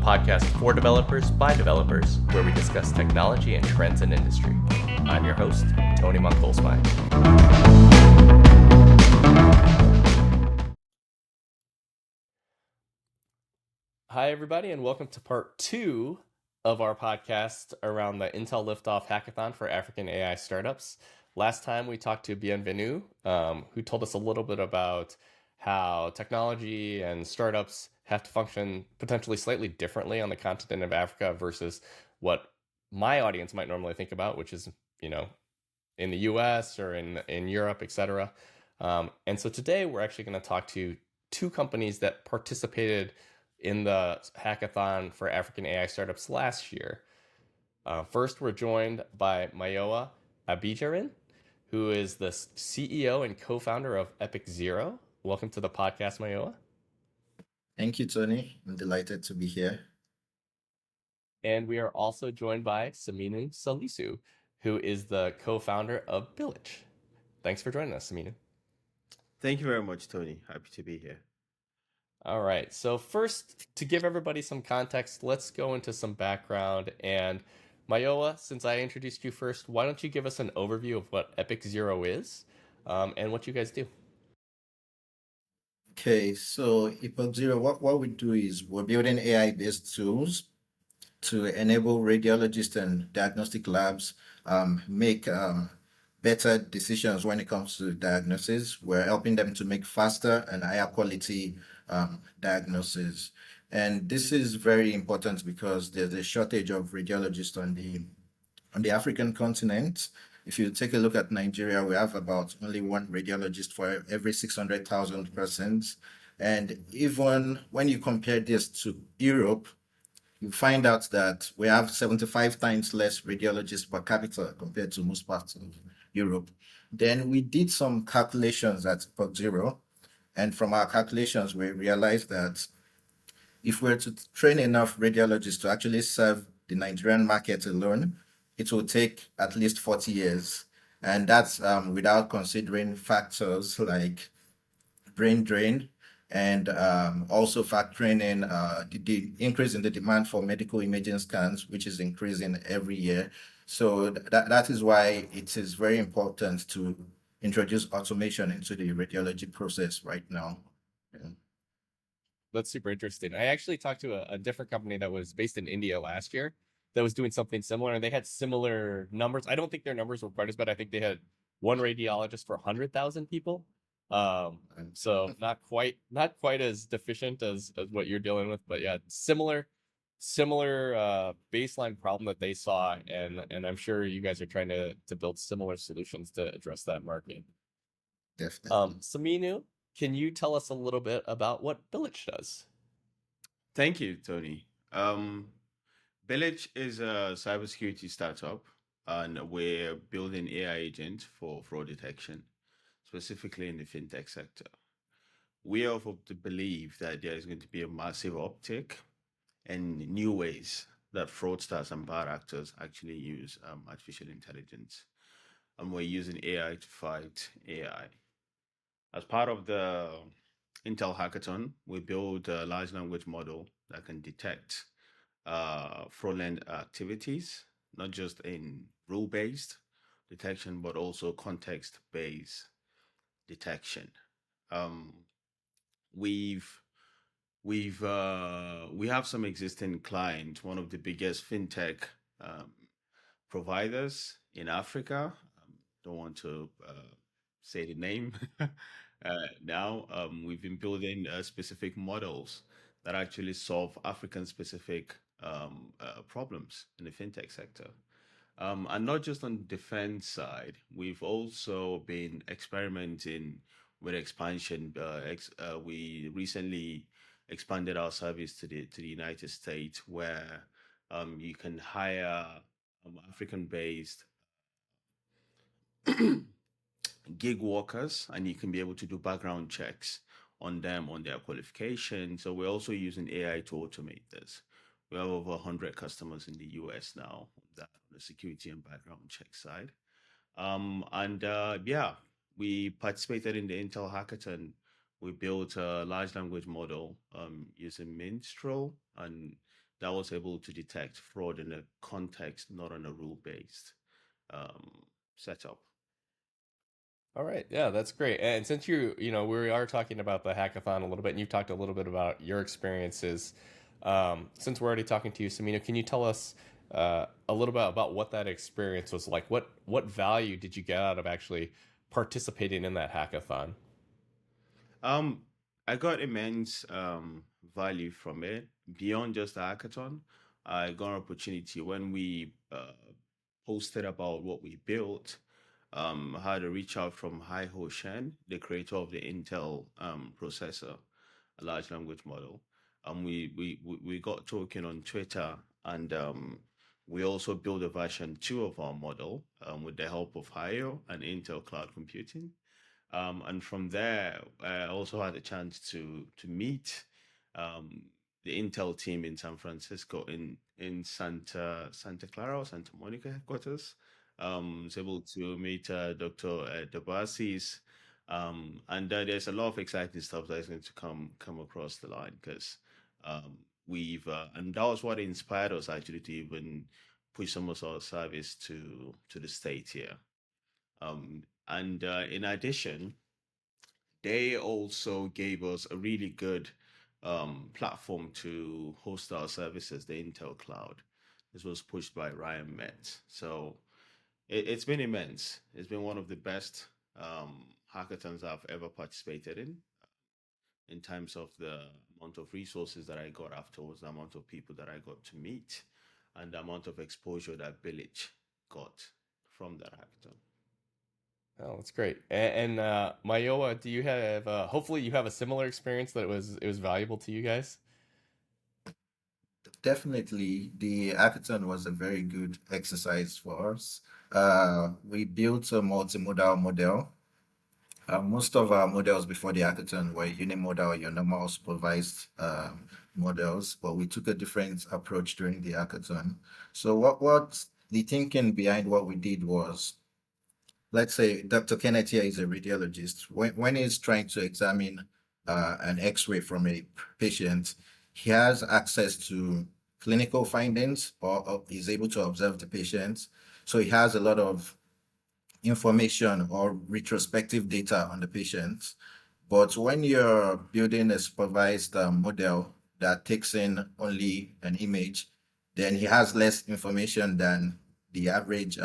podcast for developers by developers, where we discuss technology and trends in industry. I'm your host, Tony Monkolsmai. Hi, everybody, and welcome to part 2 of our podcast around the Intel Liftoff Hackathon for African AI startups. Last time we talked to Bienvenu, who told us a little bit about how technology and startups have to function potentially slightly differently on the continent of Africa versus what my audience might normally think about, which is, in the US or in Europe, etc. And so today we're actually going to talk to 2 companies that participated in the hackathon for African AI startups last year. First, we're joined by Mayowa Abijarin, who is the CEO and co-founder of EpochZero. Welcome to the podcast, Mayowa. Thank you, Tony. I'm delighted to be here. And we are also joined by Saminu Salisu, who is the co-founder of Billich. Thanks for joining us, Saminu. Thank you very much, Tony. Happy to be here. All right. So first, to give everybody some context, let's go into some background. And Mayowa, since I introduced you first, why don't you give us an overview of what EpochZero is and what you guys do? Okay, so EpochZero, what we do is we're building AI-based tools to enable radiologists and diagnostic labs make better decisions when it comes to diagnosis. We're helping them to make faster and higher quality diagnosis. And this is very important because there's a shortage of radiologists on the African continent. If you take a look at Nigeria, we have about only one radiologist for every 600,000 persons. And even when you compare this to Europe, you find out that we have 75 times less radiologists per capita compared to most parts of Europe. Then we did some calculations at EpochZero, and from our calculations, we realized that if we were to train enough radiologists to actually serve the Nigerian market alone, it will take at least 40 years. And that's without considering factors like brain drain and also factoring in the increase in the demand for medical imaging scans, which is increasing every year. So that is why it is very important to introduce automation into the radiology process right now. Yeah. That's super interesting. I actually talked to a different company that was based in India last year that was doing something similar, and they had similar numbers. I don't think their numbers were quite as bad. I think they had one radiologist for 100,000 people. So not quite as deficient as what you're dealing with, but yeah, similar baseline problem that they saw, and I'm sure you guys are trying to build similar solutions to address that market. Definitely. Saminu, can you tell us a little bit about what Billich does? Thank you, Tony. Billich is a cybersecurity startup, and we're building AI agents for fraud detection, specifically in the fintech sector. We are of the belief that there is going to be a massive uptick in new ways that fraudsters and bad actors actually use artificial intelligence. And we're using AI to fight AI. As part of the Intel Hackathon, we built a large language model that can detect fraudulent activities, not just in rule-based detection, but also context-based detection. Um, we've we have some existing clients. One of the biggest fintech providers in Africa. Don't want to say the name now. We've been building specific models that actually solve African specific problems in the fintech sector. And not just on the defense side, we've also been experimenting with expansion. We recently expanded our service to the United States, where you can hire African-based gig workers, and you can be able to do background checks on them, on their qualifications. So we're also using AI to automate this. We have over 100 customers in the US now on the security and background check side. Yeah, we participated in the Intel Hackathon. We built a large language model using Minstrel, and that was able to detect fraud in a context, not on a rule-based um, setup. All right. Yeah, that's great. And since we are talking about the hackathon a little bit, and you've talked a little bit about your experiences, since we're already talking to you, Samina, can you tell us a little bit about what that experience was like? What value did you get out of actually participating in that hackathon? Um, I got immense value from it beyond just the hackathon. I got an opportunity when we posted about what we built. I had a reach out from Hai Ho Shen, the creator of the Intel processor, a large language model. We got talking on Twitter, and we also built a version 2 of our model with the help of Hayo and Intel Cloud Computing. And from there, I also had a chance to meet um, the Intel team in San Francisco, in Santa Clara or Santa Monica headquarters. Was able to meet Dr. Debasis, and there's a lot of exciting stuff that is going to come across the line because we've and that was what inspired us actually to even push some of our service to the state here. And in addition, they also gave us a really good platform to host our services, the Intel Cloud. This was pushed by Ryan Metz. So it's been immense. It's been one of the best hackathons I've ever participated in terms of the amount of resources that I got afterwards, the amount of people that I got to meet, and the amount of exposure that Billich got from that hackathon. Oh, that's great. And Mayowa, do you have? Hopefully, you have a similar experience that it was valuable to you guys. Definitely, the hackathon was a very good exercise for us. We built a multimodal model. Most of our models before the hackathon were unimodal, your normal supervised models, but we took a different approach during the hackathon. So what the thinking behind what we did was, let's say Dr. Kenneth here is a radiologist. When he's trying to examine an X-ray from a patient, he has access to clinical findings or is able to observe the patient. So he has a lot of information or retrospective data on the patient. But when you're building a supervised model that takes in only an image, then he has less information than the average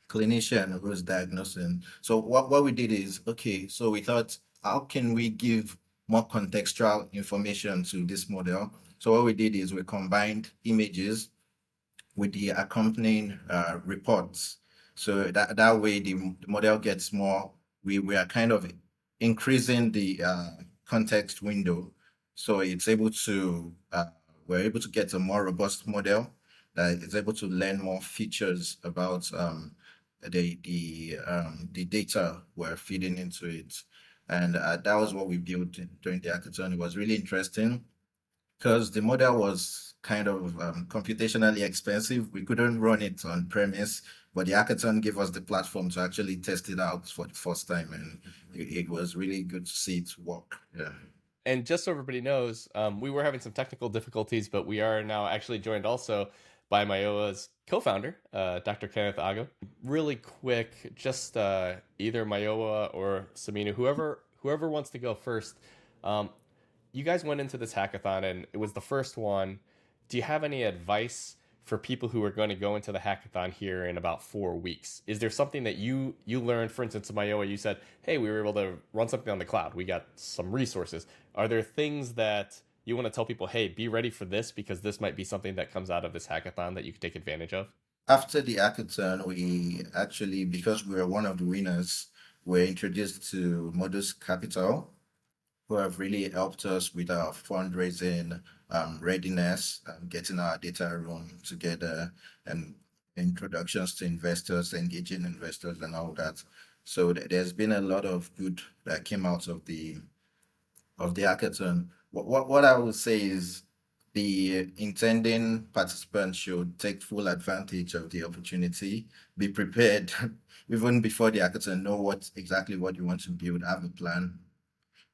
clinician who's diagnosing. So what we did is, okay, so we thought, how can we give more contextual information to this model? So what we did is we combined images with the accompanying reports. So that way the model gets more, we are kind of increasing the context window. So it's able to, we're able to get a more robust model that is able to learn more features about the data we're feeding into it. And that was what we built during the hackathon. It was really interesting because the model was kind of computationally expensive. We couldn't run it on premise, but the hackathon gave us the platform to actually test it out for the first time, and it was really good to see it work. Yeah. And just so everybody knows, we were having some technical difficulties, but we are now actually joined also by Mayowa's co-founder, Dr. Kenneth Ago. Really quick, just either Mayowa or Samina, whoever wants to go first. Um, you guys went into this hackathon and it was the first one. Do you have any advice for people who are going to go into the hackathon here in about 4 weeks? Is there something that you learned? For instance, in Mayowa, you said, "Hey, we were able to run something on the cloud. We got some resources." Are there things that you want to tell people? Hey, be ready for this because this might be something that comes out of this hackathon that you can take advantage of. After the hackathon, we actually, because we were one of the winners, were introduced to Modus Capital, who have really helped us with our fundraising readiness, getting our data room together, and introductions to investors, engaging investors, and all that. So there's been a lot of good that came out of the hackathon. What I would say is the intending participants should take full advantage of the opportunity, be prepared even before the hackathon, know what exactly what you want to build, have a plan,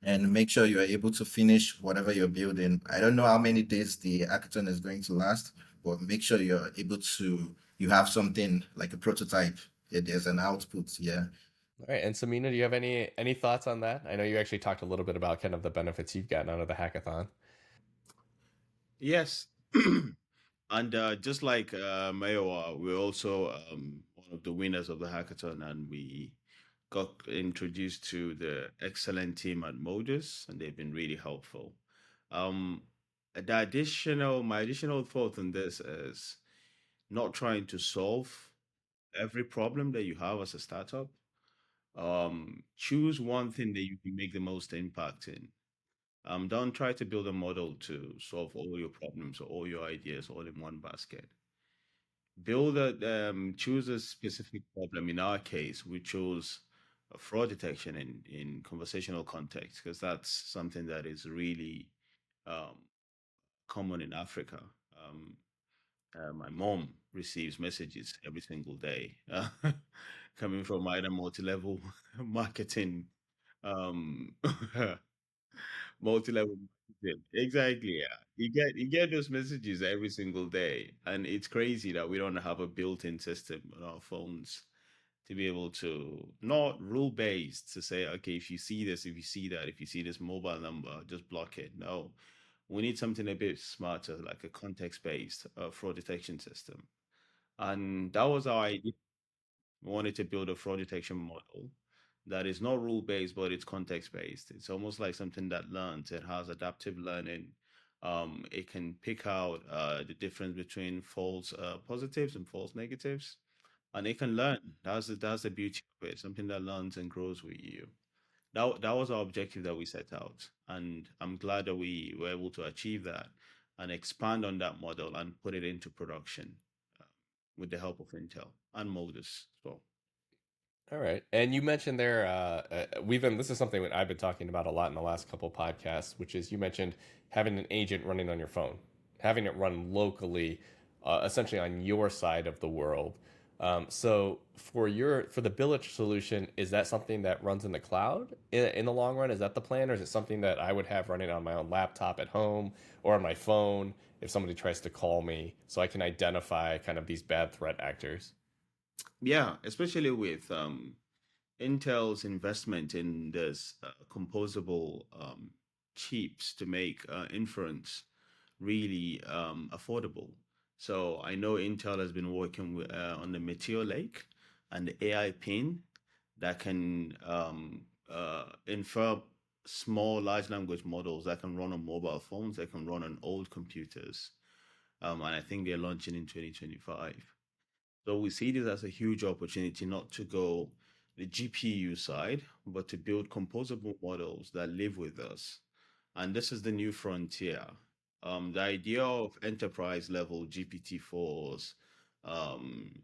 and make sure you are able to finish whatever you're building. I don't know how many days the hackathon is going to last, but make sure you're able to, you have something like a prototype. Yeah, there's an output. Yeah. All right. And Samina, do you have any thoughts on that? I know you actually talked a little bit about kind of the benefits you've gotten out of the hackathon. Yes. And just like Mayowa, we're also one of the winners of the hackathon, and we got introduced to the excellent team at Modus, and they've been really helpful. Um, my additional thought on this is not trying to solve every problem that you have as a startup. Choose one thing that you can make the most impact in. Don't try to build a model to solve all your problems or all your ideas all in one basket. Choose a specific problem. In our case, we chose fraud detection in conversational context because that's something that is really um, common in Africa. Um, my mom receives messages every single day coming from either multi-level marketing, um, multi-level marketing. Exactly, yeah. You get those messages every single day, and it's crazy that we don't have a built-in system on our phones to be able to not rule-based to say, okay, if you see this, if you see that, if you see this mobile number, just block it. No, we need something a bit smarter, like a context-based fraud detection system. And that was our idea. We wanted to build a fraud detection model that is not rule-based, but it's context-based. It's almost like something that learns. It has adaptive learning. It can pick out the difference between false positives and false negatives, and it can learn. That's the beauty of it. Something that learns and grows with you. That was our objective that we set out, and I'm glad that we were able to achieve that and expand on that model and put it into production uh, with the help of Intel and Modus as well. All right. And you mentioned there, this is something that I've been talking about a lot in the last couple podcasts, which is you mentioned having an agent running on your phone, having it run locally, essentially on your side of the world. So for the Billich solution, is that something that runs in the cloud in the long run? Is that the plan, or is it something that I would have running on my own laptop at home or on my phone if somebody tries to call me, so I can identify kind of these bad threat actors? Yeah, especially with Intel's investment in this composable chips to make inference really affordable. So I know Intel has been working on the Meteor Lake and the AI pin that can infer small large language models that can run on mobile phones, that can run on old computers. And I think they're launching in 2025. So we see this as a huge opportunity not to go the GPU side, but to build composable models that live with us. And this is the new frontier. The idea of enterprise level GPT-4s, um,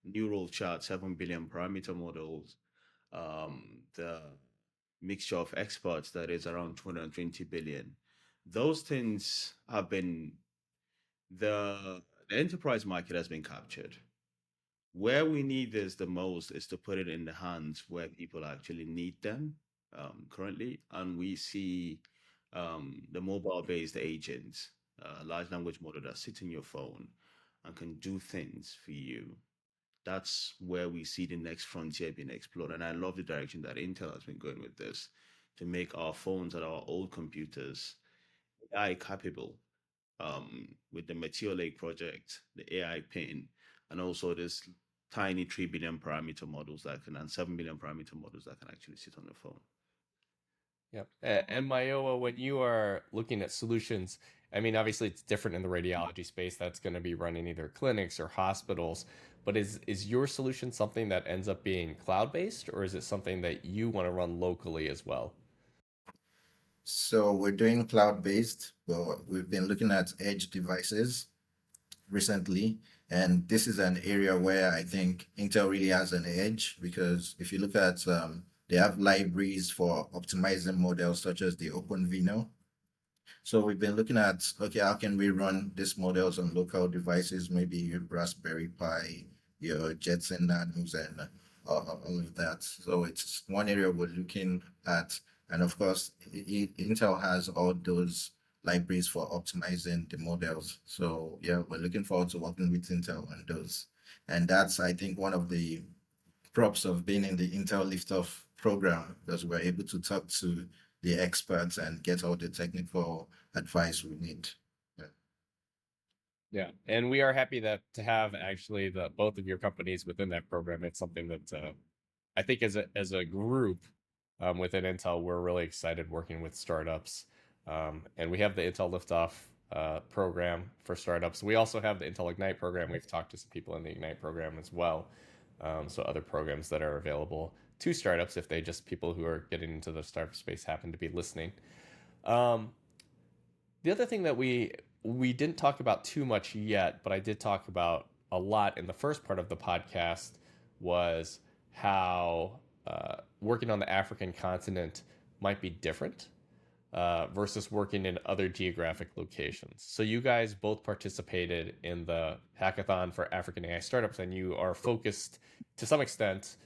neural chat, 7 billion parameter models, the mixture of experts that is around 220 billion. Those things have been, the enterprise market has been captured. Where we need this the most is to put it in the hands where people actually need them currently. And we see the mobile based agents, large language model that sit in your phone and can do things for you. That's where we see the next frontier being explored. And I love the direction that Intel has been going with this to make our phones and our old computers AI capable with the Meteor Lake project, the AI pin, and also this tiny 3 billion parameter models that can, and 7 billion parameter models that can actually sit on the phone. Yep. And Myoa, when you are looking at solutions, I mean, obviously it's different in the radiology space. That's going to be running either clinics or hospitals. But is your solution something that ends up being cloud based, or is it something that you want to run locally as well? So we're doing cloud-based, but we've been looking at edge devices recently. And this is an area where I think Intel really has an edge because if you look at, they have libraries for optimizing models such as the OpenVINO. So we've been looking at, okay, how can we run these models on local devices, maybe your Raspberry Pi, your Jetson Nanos, and all of that. So it's one area we're looking at. And of course, Intel has all those libraries for optimizing the models. So yeah, we're looking forward to working with Intel on those. And that's, I think, one of the props of being in the Intel Liftoff program, because we're able to talk to the experts and get all the technical advice we need. Yeah. Yeah, and we are happy that to have actually the both of your companies within that program. It's something that I think as a group within Intel, we're really excited working with startups. And we have the Intel Liftoff program for startups. We also have the Intel Ignite program. We've talked to some people in the Ignite program as well. So other programs that are available to startups if they just people who are getting into the startup space happen to be listening. Um, the other thing that we didn't talk about too much yet, but I did talk about a lot in the first part of the podcast was how working on the African continent might be different versus working in other geographic locations. So you guys both participated in the hackathon for African AI startups, and you are focused to some extent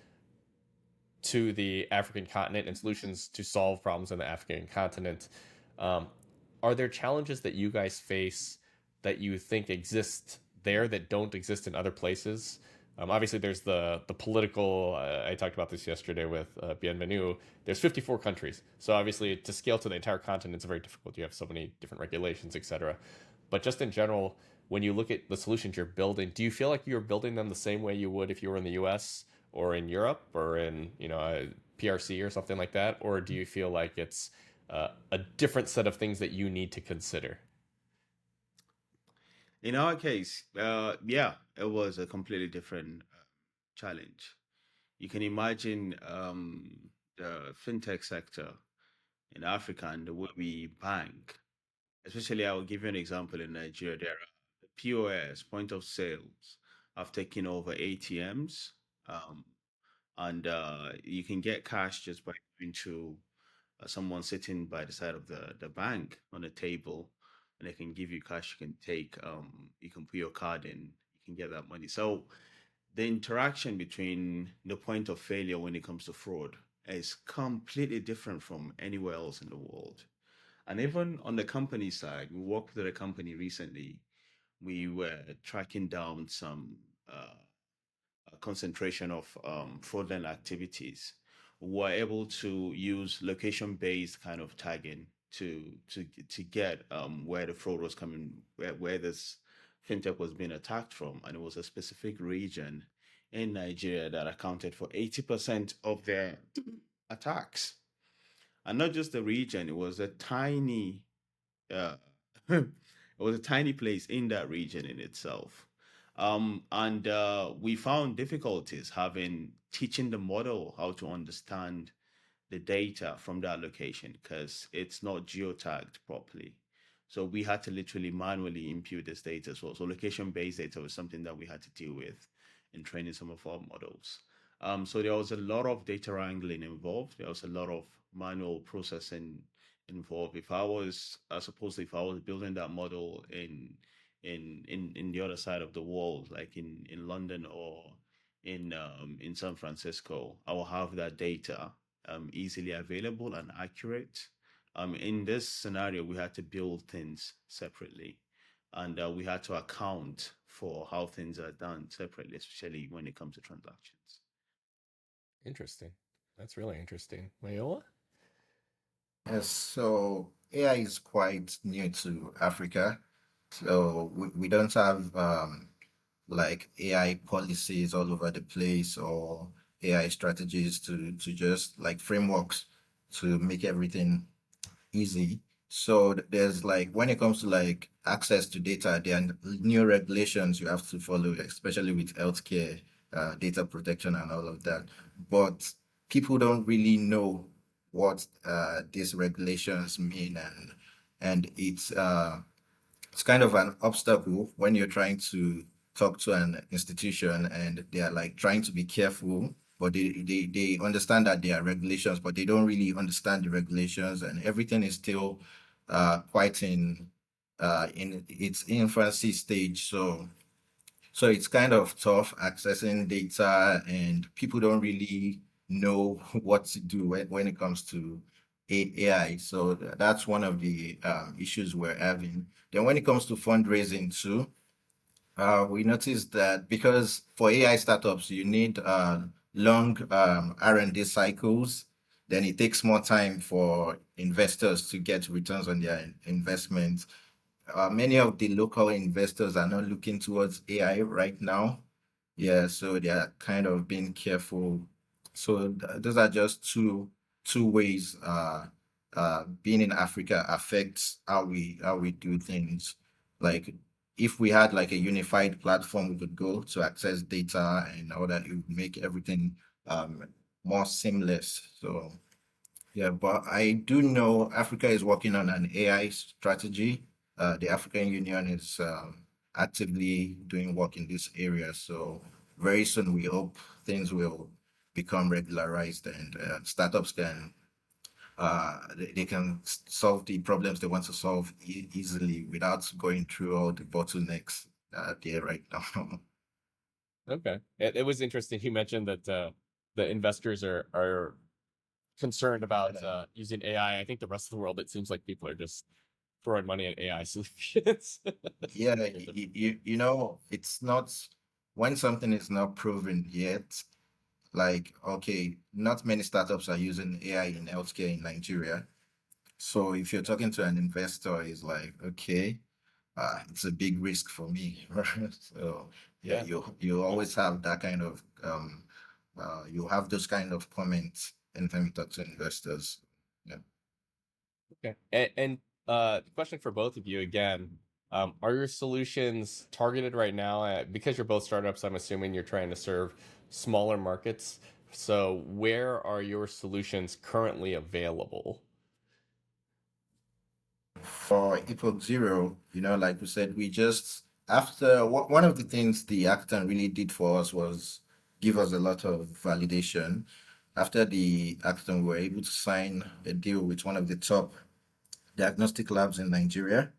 to the African continent and solutions to solve problems in the African continent. Um, are there challenges that you guys face that you think exist there that don't exist in other places? Obviously, there's the political. I talked about this yesterday with Bienvenue. There's 54 countries, so obviously to scale to the entire continent is very difficult. You have so many different regulations, etc. But just in general, when you look at the solutions you're building, do you feel like you're building them the same way you would if you were in the U.S. or in Europe or in a PRC or something like that, or do you feel like it's a different set of things that you need to consider? In our case, yeah, it was a completely different challenge. You can imagine the fintech sector in Africa and the way we bank. Especially, I will give you an example in Nigeria. There are the POS, point of sales, have taken over ATMs, um, and you can get cash just by going to someone sitting by the side of the bank on a table, and they can give you cash. You can take, you can put your card in, you can get that money. So the interaction between the point of failure when it comes to fraud is completely different from anywhere else in the world. And even on the company side, we worked with a company recently. We were tracking down some concentration of fraudulent activities. We're able to use location-based kind of tagging to get where the fraud was coming, where this fintech was being attacked from, and it was a specific region in Nigeria that accounted for 80% of their attacks. And not just the region; it was a tiny uh, it was a tiny place in that region in itself. And we found difficulties having teaching the model how to understand the data from that location because it's not geotagged properly. So we had to literally manually impute this data as well. So location-based data was something that we had to deal with in training some of our models. So there was a lot of data wrangling involved. There was a lot of manual processing involved. If I was, I suppose, if I was building that model in the other side of the world, like in London or in San Francisco, I will have that data easily available and accurate. In this scenario, we had to build things separately, and we had to account for how things are done separately, especially when it comes to transactions. Interesting. That's really interesting. Mayola? Yes, so AI is quite new to Africa. So we don't have like AI policies all over the place or AI strategies to just like frameworks to make everything easy. So there's like when it comes to like access to data, there are new regulations you have to follow, especially with healthcare, data protection, and all of that. But people don't really know what these regulations mean, and it's kind of an obstacle when you're trying to talk to an institution and they are like trying to be careful, but they understand that there are regulations, but they don't really understand the regulations, and everything is still quite in its infancy stage. So it's kind of tough accessing data, and people don't really know what to do when it comes to AI. So that's one of the issues we're having. Then when it comes to fundraising too, we noticed that because for AI startups, you need long R&D cycles, then it takes more time for investors to get returns on their investment. Many of the local investors are not looking towards AI right now. Yeah, so they are kind of being careful. So those are just two ways being in Africa affects how we do things. Like if we had like a unified platform we could go to access data and all that, it would make everything um more seamless. So yeah, but I do know Africa is working on an AI strategy. The African Union is actively doing work in this area. So very soon we hope things will become regularized and startups can they can solve the problems they want to solve easily without going through all the bottlenecks there right now. Okay. It was interesting. You mentioned that the investors are concerned about using AI. I think the rest of the world, it seems like people are just throwing money at AI solutions. Yeah, you know, it's not when something is not proven yet. Like, okay, not many startups are using AI in healthcare in Nigeria. So if you're talking to an investor, it's like, okay, it's a big risk for me. So yeah, Yeah. you always have that kind of you have those kind of comments anytime you talk to investors. Yeah. Okay. And question for both of you again. Are your solutions targeted right now because you're both startups, I'm assuming you're trying to serve smaller markets. So where are your solutions currently available? For EpochZero, you know, like we said, we just after one of the things the hackathon really did for us was give us a lot of validation. After the hackathon, we were able to sign a deal with one of the top diagnostic labs in Nigeria.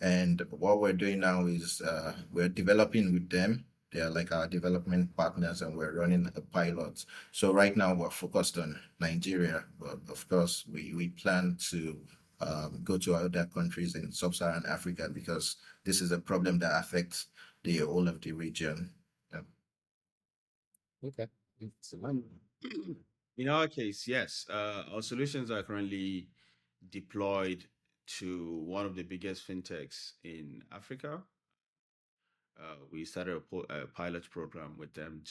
And what we're doing now is we're developing with them. They are like our development partners, and we're running a pilot. So right now we're focused on Nigeria, but of course we plan to go to other countries in sub-Saharan Africa because this is a problem that affects the whole of the region. Yeah. Okay. Um, in our case, yes, our solutions are currently deployed to one of the biggest fintechs in Africa. We started a pilot program with them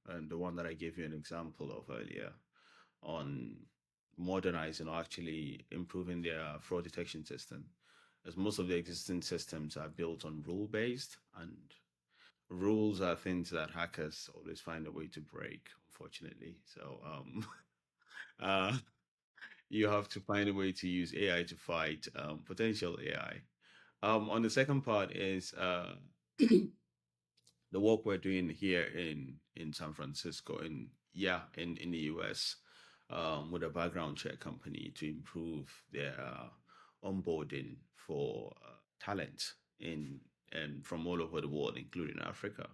and the one that I gave you an example of earlier, on modernizing or actually improving their fraud detection system, as most of the existing systems are built on rule based, and rules are things that hackers always find a way to break, unfortunately. So uh, you have to find a way to use AI to fight potential AI. On the second part is the work we're doing here in San Francisco, in the US, with a background check company to improve their onboarding for talent in and from all over the world, including Africa.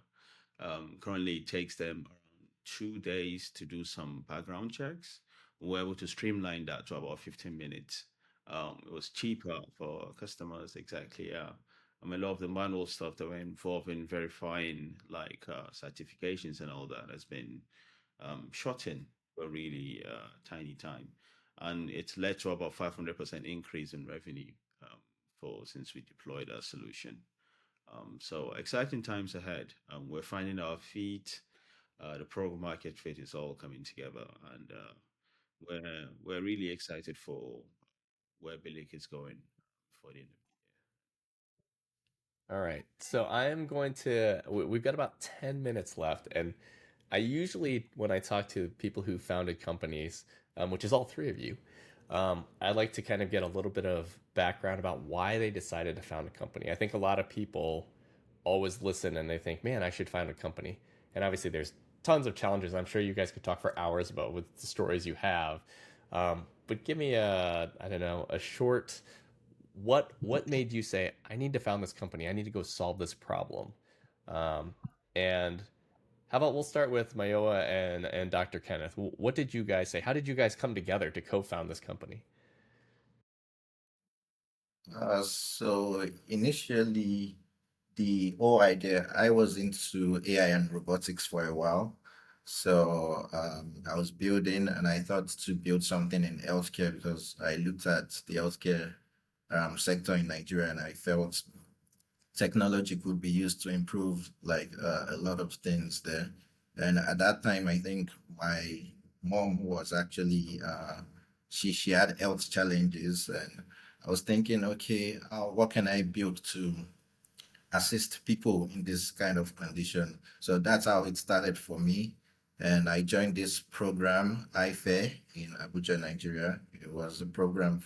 Currently, it takes them around 2 days to do some background checks. We're able to streamline that to about 15 minutes. It was cheaper for customers, exactly. Yeah. A lot of the manual stuff that were involved in verifying like certifications and all that has been shortened for a really tiny time, and it's led to about 500% increase in revenue for since we deployed our solution. So exciting times ahead. We're finding our feet. The program market fit is all coming together, and we're really excited for where Billich is going for the end of All right. So I am going to, we've got about 10 minutes left. And I usually, when I talk to people who founded companies, which is all three of you, I like to kind of get a little bit of background about why they decided to found a company. I think a lot of people always listen and they think, man, I should found a company. And obviously, there's tons of challenges. I'm sure you guys could talk for hours about with the stories you have. But give me a, I don't know, a short what made you say I need to found this company? I need to go solve this problem. And How about we'll start with Mayoa and Dr. Kenneth. What did you guys say? How did you guys come together to co-found this company? So initially, the whole idea, I was into AI and robotics for a while. So I was building and I thought to build something in healthcare because I looked at the healthcare sector in Nigeria and I felt technology could be used to improve like a lot of things there. And at that time, I think my mom was actually she had health challenges, and I was thinking, okay, what can I build to assist people in this kind of condition? So that's how it started for me. And I joined this program, IFAIR, in Abuja, Nigeria. It was a program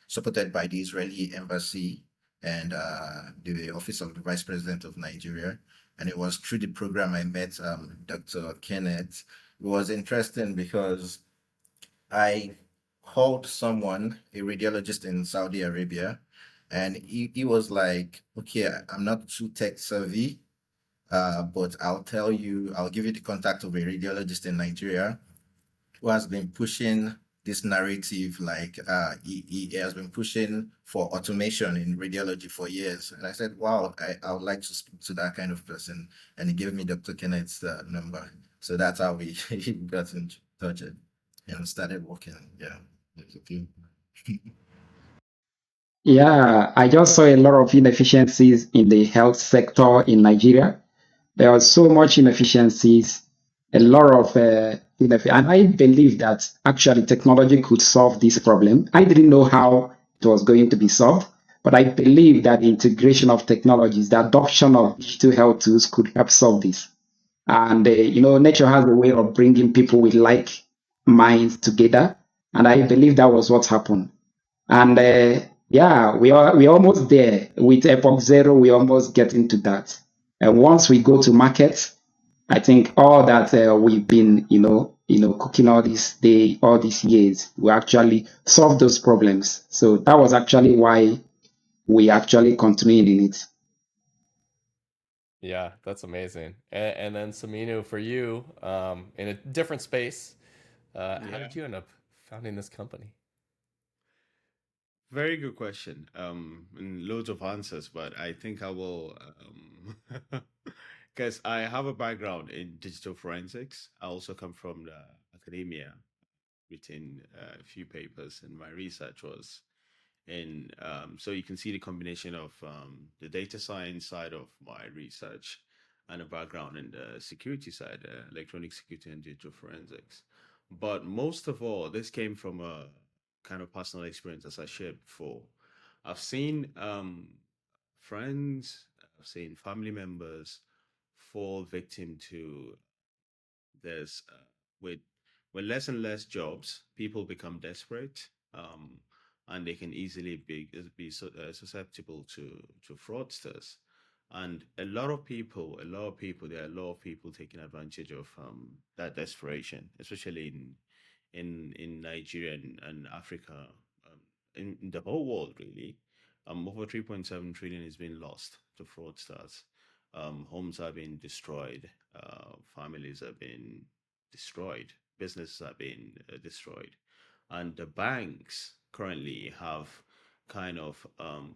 supported by the Israeli embassy and the Office of the Vice President of Nigeria. And it was through the program I met Dr. Kenneth. It was interesting because I called someone, a radiologist in Saudi Arabia, and he was like, okay, I'm not too tech savvy, but I'll give you the contact of a radiologist in Nigeria who has been pushing this narrative, like he has been pushing for automation in radiology for years. And I said, wow, I would like to speak to that kind of person. And he gave me Dr. Kenneth's number. So that's how we got in touch and started working. Yeah. There's a few. Yeah, I just saw a lot of inefficiencies in the health sector in Nigeria. There are so much inefficiencies, a lot of and I believe that actually technology could solve this problem. I didn't know how it was going to be solved, but I believe that the integration of technologies, the adoption of digital health tools could help solve this. And nature has a way of bringing people with like minds together, and I believe that was what happened. And yeah, we're almost there with EpochZero. We almost get into that. And once we go to market, I think all that we've been, cooking all these years, we actually solve those problems. So that was actually why we actually continued in it. Yeah, that's amazing. And then Saminu, for you, in a different space, how Yeah. did you end up founding this company? Very good question. And loads of answers, but I think I will, because I have a background in digital forensics. I also come from the academia, written a few papers, and my research was in. So you can see the combination of the data science side of my research and a background in the security side, electronic security and digital forensics. But most of all, this came from a kind of personal experience, as I shared before. I've seen friends, I've seen family members fall victim to this with when less and less jobs, people become desperate, and they can easily be susceptible to fraudsters. And there are a lot of people taking advantage of that desperation, especially in Nigeria and Africa, in the whole world, really. Over 3.7 trillion is being lost to fraudsters. Homes are being destroyed, families are being destroyed, businesses are being destroyed. And the banks currently have kind of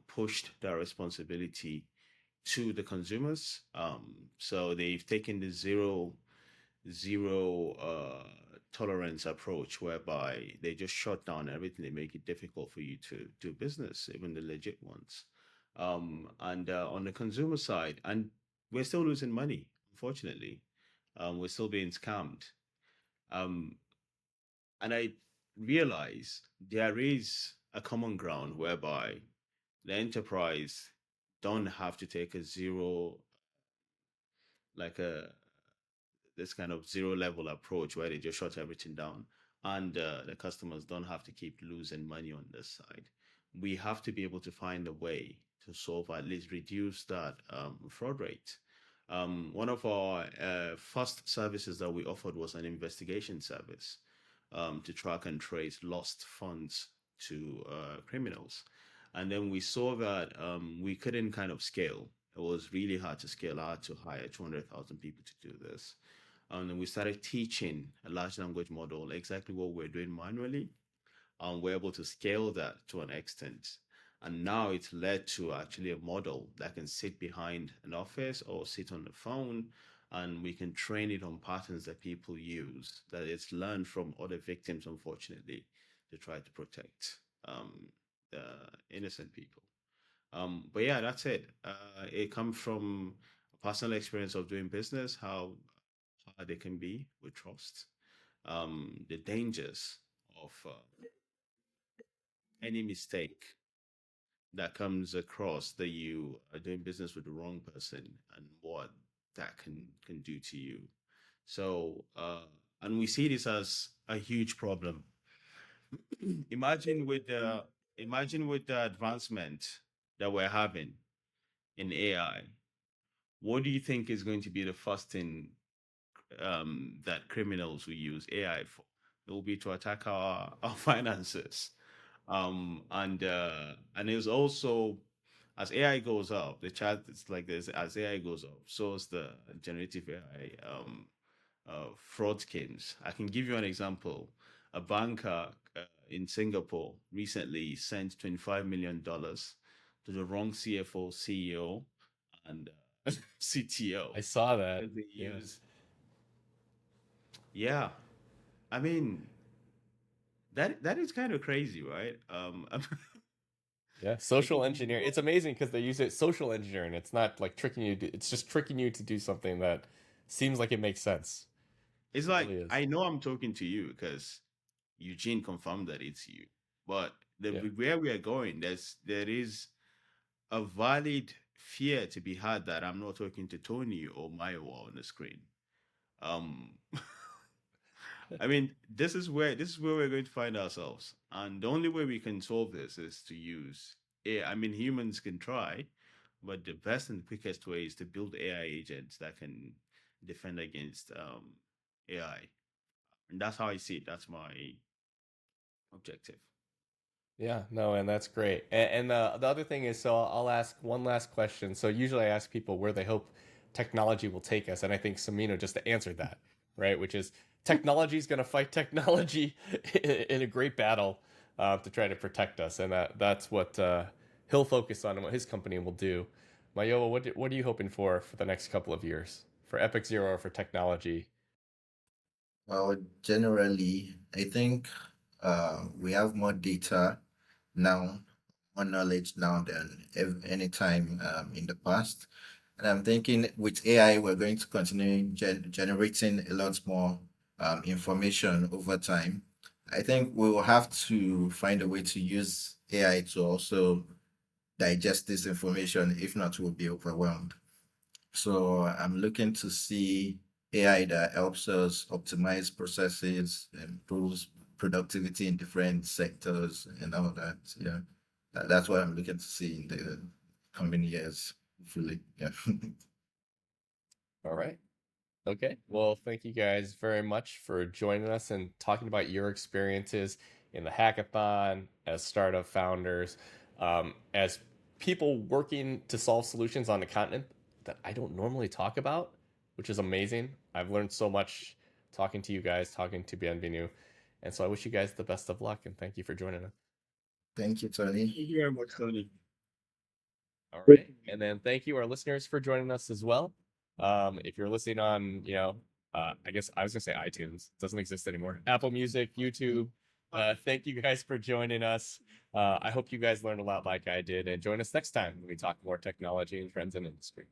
pushed their responsibility to the consumers. So they've taken the zero tolerance approach whereby they just shut down everything. They make it difficult for you to do business, even the legit ones. And on the consumer side, and we're still losing money, unfortunately. We're still being scammed. Um, and I realize there is a common ground whereby the enterprise don't have to take a zero, like a this kind of zero level approach where they just shut everything down, and the customers don't have to keep losing money on this side. We have to be able to find a way to solve, at least reduce that fraud rate. One of our first services that we offered was an investigation service, to track and trace lost funds to criminals. And then we saw that we couldn't kind of scale. It was really hard to scale out to hire 200,000 people to do this. And then we started teaching a large language model exactly what we're doing manually. And we're able to scale that to an extent. And now it's led to actually a model that can sit behind an office or sit on the phone, and we can train it on patterns that people use, that it's learned from other victims, unfortunately, to try to protect the innocent people. But yeah, that's it. It comes from a personal experience of doing business, how hard it can be with trust, the dangers of any mistake that comes across that you are doing business with the wrong person, and what that can do to you. So and we see this as a huge problem. Imagine with the advancement that we're having in AI, what do you think is going to be the first thing that criminals will use AI for? It will be to attack our finances. And it's also, as AI goes up, the chat it's like this, as AI goes up, so is the generative AI fraud schemes. I can give you an example. A banker in Singapore recently sent $25 million to the wrong CFO, CEO, and CTO. I saw that. Because they Yeah. Yeah, I mean that is kind of crazy, right? Yeah, social engineering. It's amazing because they use it social engineering. It's not like tricking you. It's just tricking you to do something that seems like it makes sense. It's It like really is. I know I'm talking to you because Eugene confirmed that it's you, but Yeah. where we are going, there is a valid fear to be had that I'm not talking to Tony or Maiwa on the screen. Um, I mean, this is where we're going to find ourselves, and the only way we can solve this is to use AI. I mean, humans can try, but the best and quickest way is to build AI agents that can defend against AI, and that's how I see it. That's my objective. Yeah, no, and that's great. And the other thing is, so I'll ask one last question. So usually I ask people where they hope technology will take us, and I think Samino just answered that, right? Which is technology is going to fight technology in a great battle to try to protect us, and that's what he'll focus on and what his company will do. Mayowa, what are you hoping for the next couple of years for EpochZero or for technology? Well, generally, I think we have more data now, more knowledge now than any time in the past. And I'm thinking with AI, we're going to continue generating a lot more information over time. I think we will have to find a way to use AI to also digest this information. If not, we'll be overwhelmed. So I'm looking to see AI that helps us optimize processes, improves productivity in different sectors and all that. Yeah. That's what I'm looking to see in the coming years, hopefully. Yeah. All right. Okay. Well, thank you guys very much for joining us and talking about your experiences in the hackathon as startup founders, as people working to solve solutions on the continent that I don't normally talk about, which is amazing. I've learned so much talking to you guys, talking to Bienvenue. And so I wish you guys the best of luck and thank you for joining us. Thank you, Tony. Thank you very much, Tony. All right. And then thank you, our listeners, for joining us as well. If you're listening on, I guess I was gonna say iTunes, it doesn't exist anymore. Apple Music, YouTube. Thank you guys for joining us. I hope you guys learned a lot like I did, and join us next time when we talk more technology and trends in industry.